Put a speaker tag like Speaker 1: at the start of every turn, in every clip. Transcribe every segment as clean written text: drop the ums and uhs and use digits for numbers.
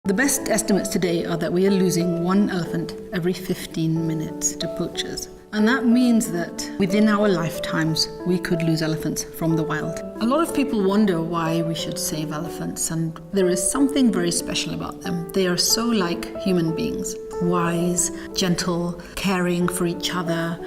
Speaker 1: The best estimates today are that we are losing one elephant every 15 minutes to poachers. And that means that within our lifetimes, we could lose elephants from the wild. A lot of people wonder why we should save elephants, and there is something very special about them. They are so like human beings, wise, gentle, caring for each other,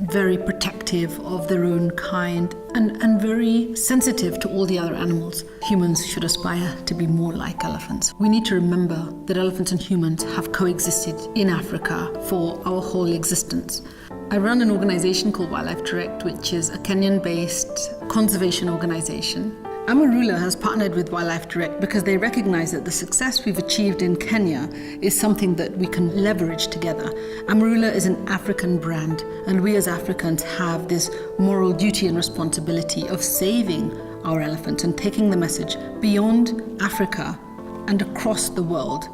Speaker 1: very protective of their own kind, and very sensitive to all the other animals. Humans should aspire to be more like elephants. We need to remember that elephants and humans have coexisted in Africa for our whole existence. I run an organization called Wildlife Direct, which is a Kenyan-based conservation organization. Amarula has partnered with Wildlife Direct because they recognize that the success we've achieved in Kenya is something that we can leverage together. Amarula is an African brand, and we as Africans have this moral duty and responsibility of saving our elephants and taking the message beyond Africa and across the world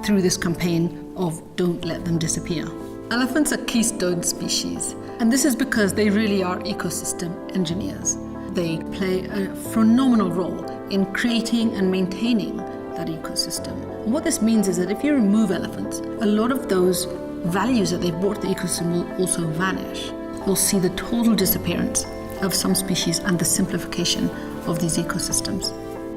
Speaker 1: through this campaign of Don't Let Them Disappear. Elephants are keystone species, and this is because they really are ecosystem engineers. They play a phenomenal role in creating and maintaining that ecosystem. And what this means is that if you remove elephants, a lot of those values that they've brought to the ecosystem will also vanish. You'll see the total disappearance of some species and the simplification of these ecosystems.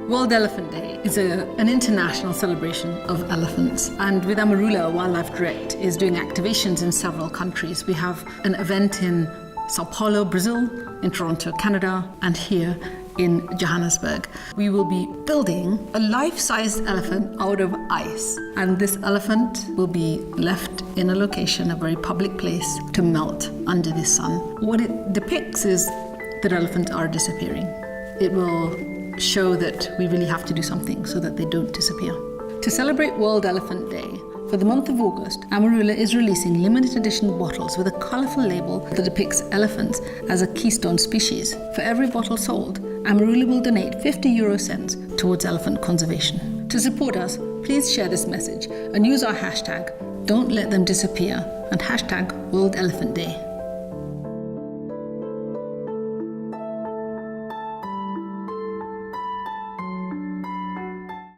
Speaker 1: World Elephant Day is an international celebration of elephants, and with Amarula, Wildlife Direct is doing activations in several countries. We have an event in Sao Paulo, Brazil, in Toronto, Canada, and here in Johannesburg. We will be building a life-sized elephant out of ice, and this elephant will be left in a location, a very public place, to melt under the sun. What it depicts is that elephants are disappearing. It will show that we really have to do something so that they don't disappear. To celebrate World Elephant Day, for the month of August, Amarula is releasing limited edition bottles with a colourful label that depicts elephants as a keystone species. For every bottle sold, Amarula will donate 50 euro cents towards elephant conservation. To support us, please share this message and use our hashtag, Don't Let Them Disappear, and hashtag World Elephant Day.